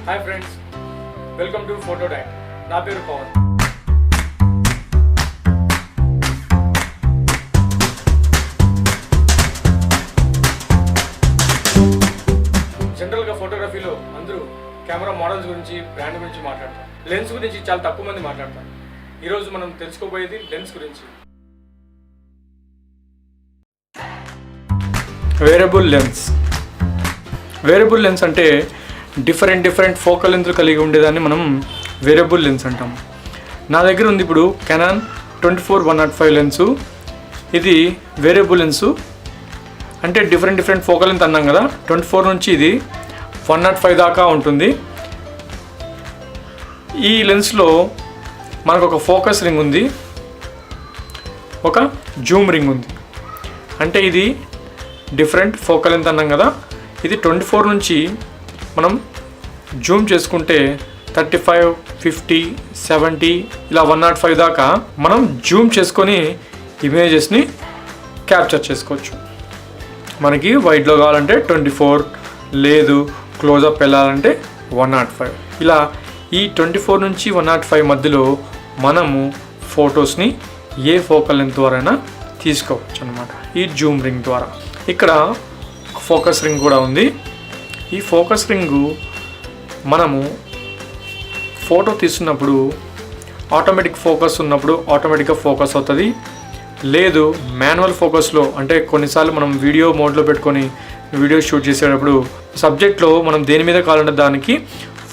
Hi friends, welcome to photo time. నా పేరు పవన్. జనరల్గా ఫోటోగ్రఫీలో అందరూ కెమెరా మోడల్స్ గురించి, బ్రాండ్ గురించి మాట్లాడతారు. లెన్స్ గురించి చాలా తక్కువ మంది మాట్లాడతారు. ఈరోజు మనం తెలుసుకోబోయేది లెన్స్ గురించి. వేరియబుల్ లెన్స్ అంటే డిఫరెంట్ ఫోకల్ లెన్స్లు కలిగి ఉండేదాన్ని మనం వేరియబుల్ లెన్స్ అంటాం. నా దగ్గర ఉంది ఇప్పుడు కెనాన్ 24-105 లెన్సు. ఇది వేరియబుల్ లెన్సు అంటే డిఫరెంట్ ఫోకల్ లెంత్ అన్నాం కదా. 24 నుంచి ఇది 105 దాకా ఉంటుంది. ఈ లెన్స్లో మనకు ఒక ఫోకస్ రింగ్ ఉంది, ఒక జూమ్ రింగ్ ఉంది. అంటే ఇది డిఫరెంట్ ఫోకల్ లెంత్ అన్నాం కదా. ఇది 24 నుంచి మనం జూమ్ చేసుకుంటే 35, 50, 70 ఇలా 105 దాకా మనం జూమ్ చేసుకొని ఇమేజెస్ని క్యాప్చర్ చేసుకోవచ్చు. మనకి వైడ్లో కావాలంటే 24, లేదు క్లోజప్ వెళ్ళాలంటే 105. ఇలా ఈ 24 నుంచి 105 మధ్యలో మనము ఫొటోస్ని ఏ ఫోకల్ లెంత్ ద్వారా అయినా తీసుకోవచ్చు అన్నమాట, ఈ జూమ్ రింగ్ ద్వారా. ఇక్కడ ఫోకస్ రింగ్ కూడా ఉంది. ఈ ఫోకస్ రింగు మనము ఫోటో తీస్తున్నప్పుడు ఆటోమేటిక్ ఫోకస్ ఉన్నప్పుడు ఆటోమేటిక్గా ఫోకస్ అవుతుంది. లేదు మాన్యువల్ ఫోకస్లో అంటే కొన్నిసార్లు మనం వీడియో మోడ్లో పెట్టుకొని వీడియో షూట్ చేసేటప్పుడు సబ్జెక్ట్లో మనం దేని మీద కావాలంటే దానికి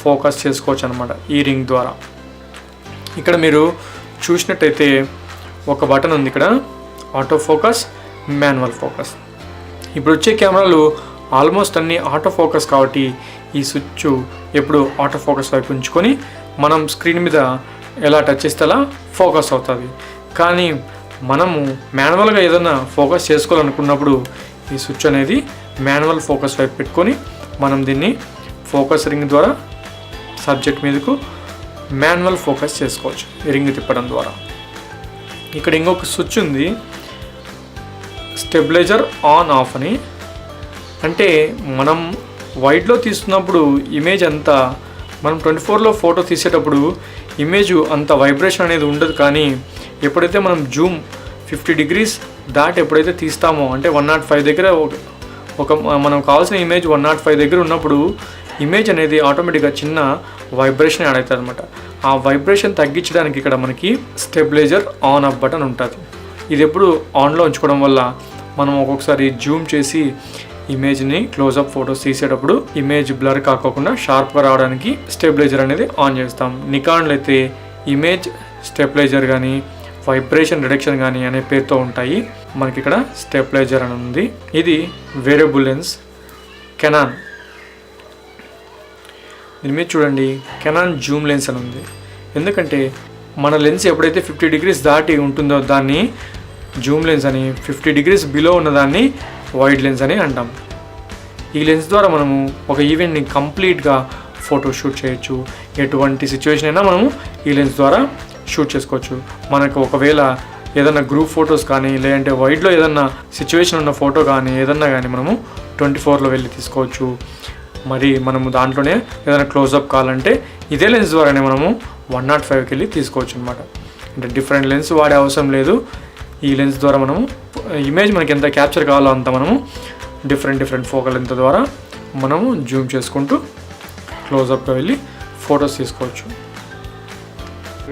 ఫోకస్ చేసుకోవచ్చు అనమాట ఈ రింగ్ ద్వారా. ఇక్కడ మీరు చూసినట్టయితే ఒక బటన్ ఉంది ఇక్కడ, ఆటో ఫోకస్, మాన్యువల్ ఫోకస్. ఇప్పుడు వచ్చే కెమెరాలు ఆల్మోస్ట్ అన్నీ ఆటో ఫోకస్ కాబట్టి ఈ స్విచ్ ఎప్పుడు ఆటో ఫోకస్ వైపు ఉంచుకొని మనం స్క్రీన్ మీద ఎలా టచ్ చేస్తే అలా ఫోకస్ అవుతుంది. కానీ మనము మాన్యువల్గా ఏదైనా ఫోకస్ చేసుకోవాలనుకున్నప్పుడు ఈ స్విచ్ అనేది మాన్యువల్ ఫోకస్ వైపు పెట్టుకొని మనం దీన్ని ఫోకస్ రింగ్ ద్వారా సబ్జెక్ట్ మీదకు మాన్యువల్ ఫోకస్ చేసుకోవచ్చు ఈ రింగ్ తిప్పడం ద్వారా. ఇక్కడ ఇంకొక స్విచ్ ఉంది, స్టెబిలైజర్ ఆన్ ఆఫ్ అని. అంటే మనం వైడ్లో తీస్తున్నప్పుడు ఇమేజ్ అంతా మనం 24లో ఫోటో తీసేటప్పుడు ఇమేజ్ అంత వైబ్రేషన్ అనేది ఉండదు. కానీ ఎప్పుడైతే మనం జూమ్ 50 degrees దాటి ఎప్పుడైతే తీస్తామో అంటే 105 దగ్గర ఒక మనం కావాల్సిన ఇమేజ్ 105 దగ్గర ఉన్నప్పుడు ఇమేజ్ అనేది ఆటోమేటిక్గా చిన్న వైబ్రేషన్ యాడ్ అవుతుంది అనమాట. ఆ వైబ్రేషన్ తగ్గించడానికి ఇక్కడ మనకి స్టెబిలైజర్ ఆన్ ఆఫ్ బటన్ ఉంటుంది. ఇది ఎప్పుడు ఆన్లో ఉంచుకోవడం వల్ల మనం ఒక్కొక్కసారి జూమ్ చేసి ఇమేజ్ని క్లోజప్ ఫొటోస్ తీసేటప్పుడు ఇమేజ్ బ్లర్ కాకోకుండా షార్ప్గా రావడానికి స్టెబిలైజర్ అనేది ఆన్ చేస్తాం. నికాన్లో అయితే ఇమేజ్ స్టెబిలైజర్ కానీ వైబ్రేషన్ రిడక్షన్ కానీ అనే పేరుతో ఉంటాయి. మనకి ఇక్కడ స్టెబిలైజర్ అని ఉంది. ఇది వేరియబుల్ లెన్స్ కెనాన్. దీని మీద చూడండి కెనాన్ జూమ్ లెన్స్ అని ఉంది. ఎందుకంటే మన లెన్స్ ఎప్పుడైతే 50 degrees దాటి ఉంటుందో దాన్ని జూమ్ లెన్స్ అని, 50 degrees బిలో ఉన్నదాన్ని వైడ్ లెన్స్ అని అంటాం. ఈ లెన్స్ ద్వారా మనము ఒక ఈవెంట్ని కంప్లీట్గా ఫోటో షూట్ చేయొచ్చు. ఎటువంటి సిచ్యువేషన్ అయినా మనము ఈ లెన్స్ ద్వారా షూట్ చేసుకోవచ్చు. మనకు ఒకవేళ ఏదైనా గ్రూప్ ఫొటోస్ కానీ లేదంటే వైడ్లో ఏదన్నా సిచ్యువేషన్ ఉన్న ఫోటో కానీ ఏదన్నా కానీ మనము 24లో వెళ్ళి తీసుకోవచ్చు. మరి మనము దాంట్లోనే ఏదైనా క్లోజప్ కావాలంటే ఇదే లెన్స్ ద్వారానే మనము 105కి వెళ్ళి తీసుకోవచ్చు అనమాట. అంటే డిఫరెంట్ లెన్స్ వాడే అవసరం లేదు. ఈ లెన్స్ ద్వారా మనము ఇమేజ్ మనకి ఎంత క్యాప్చర్ కావాలో అంత మనము డిఫరెంట్ ఫోకల్ లెంత్ ద్వారా మనము జూమ్ చేసుకుంటూ క్లోజప్గా వెళ్ళి ఫొటోస్ తీసుకోవచ్చు.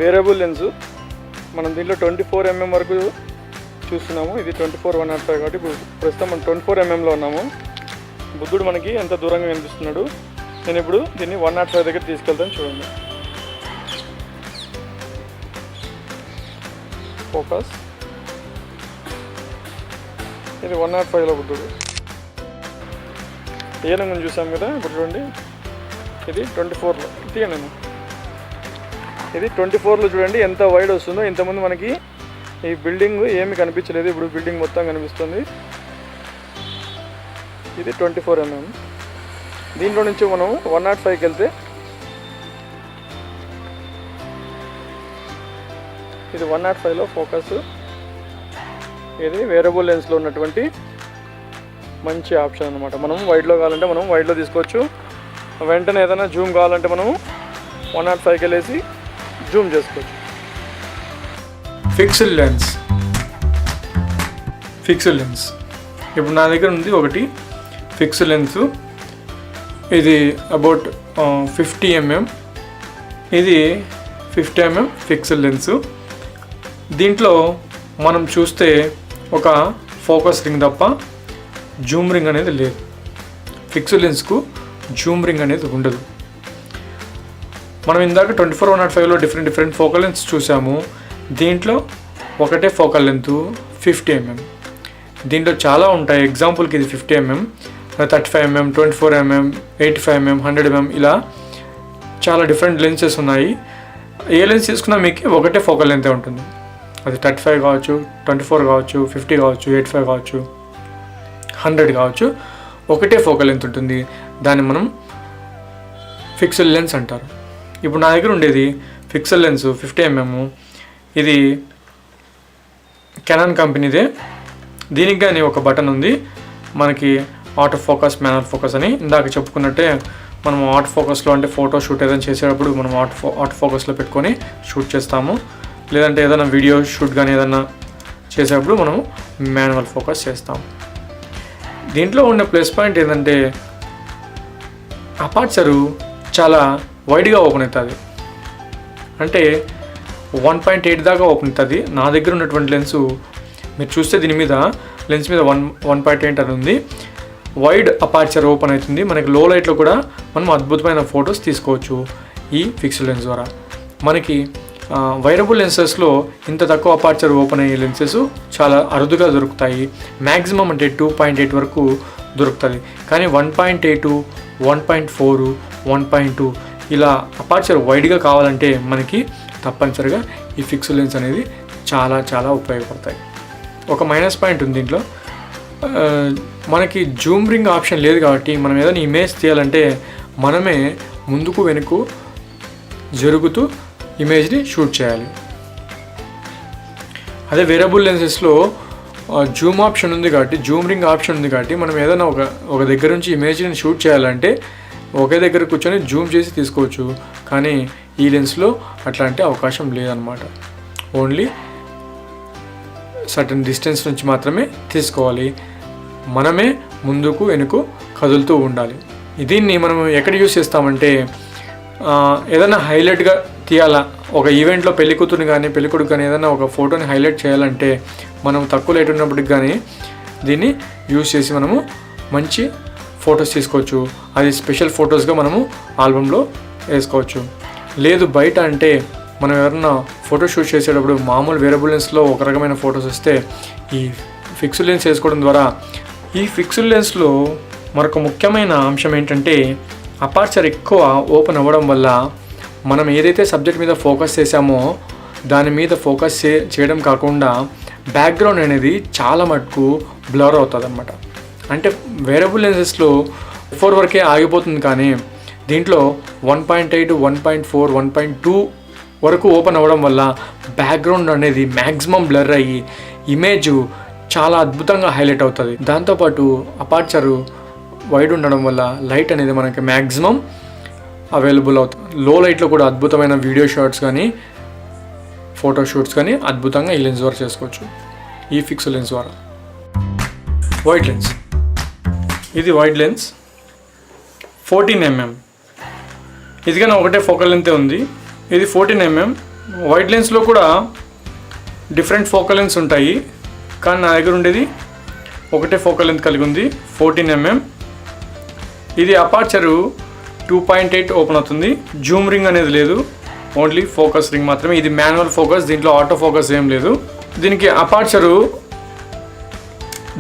వేరియబుల్ లెన్స్ మనం దీంట్లో 24 mm వరకు చూస్తున్నాము. ఇది 24-105 కాబట్టి ఇప్పుడు ప్రస్తుతం మనం 24 mmలో ఉన్నాము. బుద్ధుడు మనకి ఎంత దూరంగా కనిపిస్తున్నాడు. నేను ఇప్పుడు దీన్ని 105 దగ్గర తీసుకెళ్తాను. చూడండి ఫోకస్. ఇది 105లో బుద్ధుడు. ఏనంగా చూసాం కదా. ఇప్పుడు చూడండి ఇది 24లో తీయండి. ఇది 24లో చూడండి ఎంత వైడ్ వస్తుందో. ఇంతకుముందు మనకి ఈ బిల్డింగ్ ఏమి కనిపించలేదు, ఇప్పుడు బిల్డింగ్ మొత్తం కనిపిస్తుంది. ఇది 24 mm. దీంట్లో నుంచి మనం 105కి వెళ్తే ఇది 105లో ఫోకస్. ఇది వేరియబుల్ లెన్స్లో ఉన్నటువంటి మంచి ఆప్షన్ అనమాట. మనం వైడ్లో కావాలంటే మనం వైడ్లో తీసుకోవచ్చు, వెంటనే ఏదైనా జూమ్ కావాలంటే మనము 105కి వెళ్ళేసి జూమ్ చేసుకోవచ్చు. ఫిక్స్డ్ లెన్స్ ఇప్పుడు నా దగ్గర ఉంది ఒకటి ఫిక్స్డ్ లెన్స్. ఇది అబౌట్ 50 mm. ఇది 50 mm ఫిక్స్డ్ లెన్స్. దీంట్లో మనం చూస్తే ఒక ఫోకస్ రింగ్ తప్ప జూమ్ రింగ్ అనేది లేదు. ఫిక్స్డ్ లెన్స్కు జూమ్ రింగ్ అనేది ఉండదు. మనం ఇందాక 24-105లో డిఫరెంట్ ఫోకల్ లెన్స్ చూసాము. దీంట్లో ఒకటే ఫోకల్ లెంత్ 50 mm. దీంట్లో చాలా ఉంటాయి. ఎగ్జాంపుల్కి ఇది 50 mm, 35 mm, 24 mm, 85 mm, 100 mm ఇలా చాలా డిఫరెంట్ లెన్సెస్ ఉన్నాయి. ఏ లెన్స్ తీసుకున్నా మీకు ఒకటే ఫోకల్ లెంతే ఉంటుంది. అది 35 కావచ్చు, 24 కావచ్చు, 50 కావచ్చు, 85 కావచ్చు, 100 కావచ్చు, ఒకటే ఫోకల్ లెంత్ ఉంటుంది. దాన్ని మనం ఫిక్స్డ్ లెన్స్ అంటారు. ఇప్పుడు నా దగ్గర ఉండేది ఫిక్స్డ్ లెన్స్ 50 mm. ఇది కెనాన్ కంపెనీదే. దీనికి కానీ ఒక బటన్ ఉంది, మనకి ఆటో ఫోకస్, మ్యానువల్ ఫోకస్ అని. ఇందాక చెప్పుకున్నట్టే మనం ఆటో ఫోకస్లో అంటే ఫోటో షూట్ ఏదైనా చేసేటప్పుడు మనం ఆటో ఫోకస్లో పెట్టుకొని షూట్ చేస్తాము. లేదంటే ఏదైనా వీడియో షూట్ కానీ ఏదైనా చేసేటప్పుడు మనము మ్యానువల్ ఫోకస్ చేస్తాము. దీంట్లో ఉన్న ప్లస్ పాయింట్ ఏంటంటే అపర్చరు చాలా వైడ్గా ఓపెన్ అవుతుంది. అంటే 1.8 దాకా ఓపెన్ అవుతుంది. నా దగ్గర ఉన్నటువంటి లెన్సు మీరు చూస్తే దీని మీద లెన్స్ మీద 1.8 అని ఉంది. వైడ్ అపర్చర్ ఓపెన్ అవుతుంది. మనకి లో లైట్లో కూడా మనం అద్భుతమైన ఫొటోస్ తీసుకోవచ్చు ఈ ఫిక్స్డ్ లెన్స్ ద్వారా. మనకి వైరబుల్ లెన్సెస్లో ఇంత తక్కువ అపర్చర్ ఓపెన్ అయ్యే లెన్సెస్ చాలా అరుదుగా దొరుకుతాయి. మ్యాక్సిమం అంటే 2.8 వరకు దొరుకుతుంది. కానీ 1.8, 1.4, 1.2 ఇలా అపర్చర్ వైడ్గా కావాలంటే మనకి తప్పనిసరిగా ఈ ఫిక్స్డ్ లెన్స్ అనేది చాలా ఉపయోగపడతాయి. ఒక మైనస్ పాయింట్ ఉంది దీంట్లో, మనకి జూమ్ రింగ్ ఆప్షన్ లేదు కాబట్టి మనం ఏదైనా ఇమేజ్ తీయాలంటే మనమే ముందుకు వెనుక జరుగుతూ ఇమేజ్ని షూట్ చేయాలి. అదే వేరబుల్ లెన్సెస్లో జూమ్ ఆప్షన్ ఉంది కాబట్టి, జూమ్ రింగ్ ఆప్షన్ ఉంది కాబట్టి మనం ఏదైనా ఒక దగ్గర నుంచి ఇమేజ్ని షూట్ చేయాలంటే ఒకే దగ్గర కూర్చొని జూమ్ చేసి తీసుకోవచ్చు. కానీ ఈ లెన్స్లో అట్లాంటి అవకాశం లేదనమాట. ఓన్లీ సర్టన్ డిస్టెన్స్ నుంచి మాత్రమే తీసుకోవాలి. మనమే ముందుకు వెనుక కదులుతూ ఉండాలి. దీన్ని మనం ఎక్కడ యూస్ చేస్తామంటే ఏదైనా హైలైట్గా తీయాలా, ఒక ఈవెంట్లో పెళ్లి కూతురుని కానీ పెళ్ళికొడుకు కానీ ఏదైనా ఒక ఫోటోని హైలైట్ చేయాలంటే మనం తక్కువ లైట్ ఉన్నప్పటికి కానీ దీన్ని యూస్ చేసి మనము మంచి ఫొటోస్ తీసుకోవచ్చు. అది స్పెషల్ ఫొటోస్గా మనము ఆల్బంలో వేసుకోవచ్చు. లేదు బయట అంటే మనం ఎవరన్నా ఫోటో షూట్ చేసేటప్పుడు మామూలు వేరబుల్ లెన్స్లో ఒక రకమైన ఫొటోస్ వస్తే ఈ ఫిక్స్డ్ లెన్స్ వేసుకోవడం ద్వారా, ఈ ఫిక్స్డ్ లెన్స్లో మరొక ముఖ్యమైన అంశం ఏంటంటే అపర్చర్ ఎక్కువ ఓపెన్ అవ్వడం వల్ల మనం ఏదైతే సబ్జెక్ట్ మీద ఫోకస్ చేసామో దాని మీద ఫోకస్ చేయడం కాకుండా బ్యాక్గ్రౌండ్ అనేది చాలా మటుకు బ్లర్ అవుతుంది అనమాట. అంటే వేరబుల్ లెన్సెస్లో 4 వరకే ఆగిపోతుంది, కానీ దీంట్లో 1.8, 1.4, 1.2 వరకు ఓపెన్ అవ్వడం వల్ల బ్యాక్గ్రౌండ్ అనేది మ్యాక్సిమం బ్లర్ అయ్యి ఇమేజ్ చాలా అద్భుతంగా హైలైట్ అవుతుంది. దాంతోపాటు అపర్చరు వైడ్ ఉండడం వల్ల లైట్ అనేది మనకి మ్యాక్సిమం అవైలబుల్ అవుతుంది. లో లైట్లో కూడా అద్భుతమైన వీడియో షాట్స్ కానీ ఫోటో షూట్స్ కానీ అద్భుతంగా ఈ లెన్స్ ద్వారా చేసుకోవచ్చు, ఈ ఫిక్స్డ్ లెన్స్ ద్వారా. వైడ్ లెన్స్, ఇది వైడ్ లెన్స్ 14 mm. ఇది కానీ ఒకటే ఫోకల్ లెంతే ఉంది. ఇది 14 mm. వైడ్ లెన్స్లో కూడా డిఫరెంట్ ఫోకల్ లెన్స్ ఉంటాయి, కానీ నా దగ్గర ఉండేది ఒకటే ఫోకల్ లెంత్ కలిగి ఉంది 14 mm. ఇది అపర్చరు 2.8 ఓపెన్ అవుతుంది. జూమ్ రింగ్ అనేది లేదు, ఓన్లీ ఫోకస్ రింగ్ మాత్రమే. ఇది మాన్యువల్ ఫోకస్, దీంట్లో ఆటో ఫోకస్ ఏం లేదు. దీనికి అపర్చరు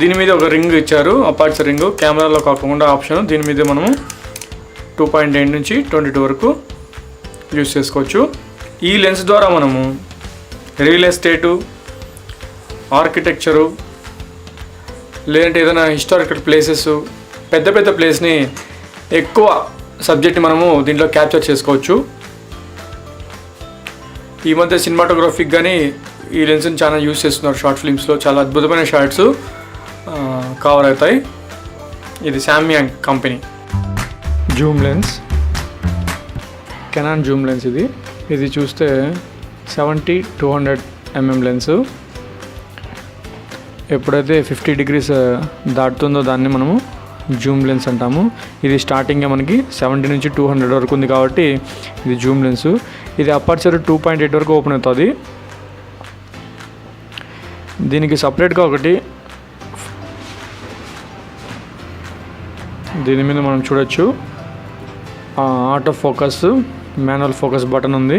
దీని మీద ఒక రింగ్ ఇచ్చారు, అపర్చర్ రింగ్, కెమెరాలో కాకుండా ఆప్షన్. దీని మీద మనము 2.8 నుంచి 22 వరకు యూస్ చేసుకోవచ్చు. ఈ లెన్స్ ద్వారా మనము రియల్ ఎస్టేటు, ఆర్కిటెక్చరు, లేదంటే ఏదైనా హిస్టారికల్ ప్లేసెస్, పెద్ద పెద్ద ప్లేస్ని ఎక్కువ సబ్జెక్ట్ని మనము దీంట్లో క్యాప్చర్ చేసుకోవచ్చు. ఈ మధ్య సినిమాటోగ్రఫీకి కానీ ఈ లెన్స్ని చాలా యూస్ చేస్తున్నారు. షార్ట్ ఫిల్మ్స్లో చాలా అద్భుతమైన షార్ట్స్ కవర్ అవుతాయి. ఇది Samsung company Zoom lens. Canon Zoom lens ఇది చూస్తే 70-200 mm లెన్స్. ఎప్పుడైతే 50 degrees దాటుతుందో దాన్ని మనము జూమ్ లెన్స్ అంటాము. ఇది స్టార్టింగ్గా మనకి 70 నుంచి 200 వరకు ఉంది కాబట్టి ఇది జూమ్ లెన్స్. ఇది అపర్చర్ 2.8 వరకు ఓపెన్ అవుతుంది. దీనికి సపరేట్గా ఒకటి దీని మీద మనం చూడొచ్చు auto focus, manual focus button ఉంది.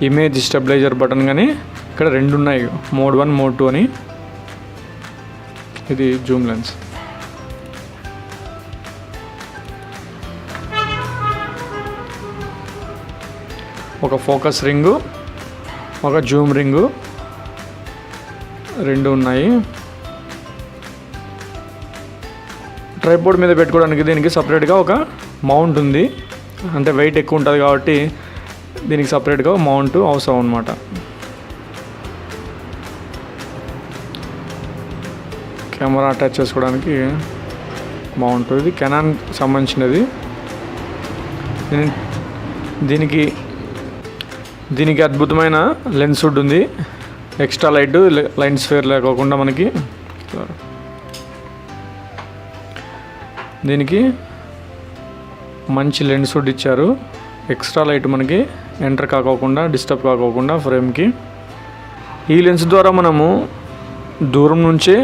ఇమేజ్ స్టెబిలైజర్ బటన్ కానీ ఇక్కడ 2 ఉన్నాయి, మోడ్ 1 మోడ్ 2 అని. ఇది జూమ్ లెన్స్. ఒక ఫోకస్ రింగు, ఒక జూమ్ రింగు 2 ఉన్నాయి. ట్రైపోర్డ్ మీద పెట్టుకోవడానికి దీనికి సపరేట్గా ఒక మౌంట్ ఉంది. అంటే వెయిట్ ఎక్కువ ఉంటుంది కాబట్టి దీనికి సపరేట్గా మౌంట్ అవసరం అన్నమాట. కెమెరా అటాచ్ చేసుకోవడానికి మౌంట్. ఇది కెనాన్ సంబంధించినది. దీనికి అద్భుతమైన లెన్స్ హుడ్ ఉంది. ఎక్స్ట్రా లైన్స్ ఫేర్ లేకోకుండా మనకి దీనికి మంచి లెన్స్ హుడ్ ఇచ్చారు. ఎక్స్ట్రా లైట్ మనకి ఎంటర్ కాకోకుండా, డిస్టర్బ్ కాకోకుండా ఫ్రేమ్కి. ఈ లెన్స్ ద్వారా మనము దూరం నుంచే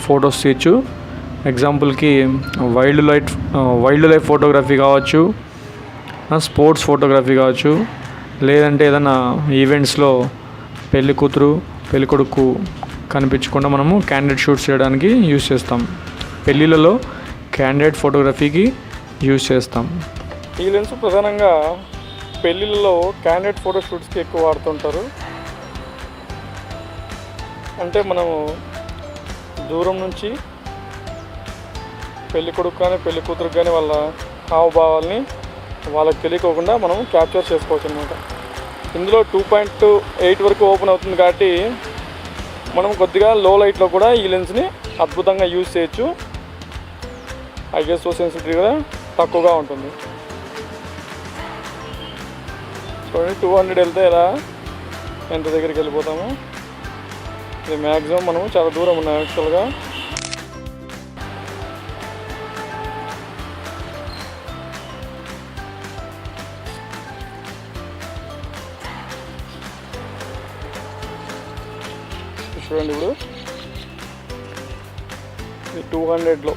ఫొటోస్ తీయచ్చు. ఎగ్జాంపుల్కి వైల్డ్ లైఫ్ ఫోటోగ్రఫీ కావచ్చు, స్పోర్ట్స్ ఫోటోగ్రఫీ కావచ్చు, లేదంటే ఏదైనా ఈవెంట్స్లో పెళ్లి కూతురు పెళ్లి కొడుకు కనిపించకుండా మనము క్యాండిడేట్ షూట్స్ చేయడానికి యూజ్ చేస్తాం. పెళ్ళిళ్ళలో క్యాండిడేట్ ఫోటోగ్రఫీకి యూజ్ చేస్తాం. ఈ లెన్స్ ప్రధానంగా పెళ్ళిళ్ళలో క్యాండిడేట్ ఫోటో షూట్స్కి ఎక్కువ వాడుతుంటారు. అంటే మనము దూరం నుంచి పెళ్లి కొడుకు కానీ పెళ్లి కూతురు కానీ వాళ్ళ హావభావాల్ని వాళ్ళకి తెలియకోకుండా మనం క్యాప్చర్ చేసుకోవచ్చు అనమాట. ఇందులో 2.8 వరకు ఓపెన్ అవుతుంది కాబట్టి మనం కొద్దిగా లో లైట్లో కూడా ఈ లెన్స్ని అద్భుతంగా యూజ్ చేయొచ్చు. ఐఎస్ఓ సెన్సిటివిటీ కూడా తక్కువగా ఉంటుంది. చూడండి 200 వెళ్తే ఎలా ఎంత దగ్గరికి వెళ్ళిపోతాము. ఇది మ్యాక్సిమం మనం చాలా దూరం ఉన్నాం యాక్చువల్గా. చూడండి ఇప్పుడు ఇది 200లో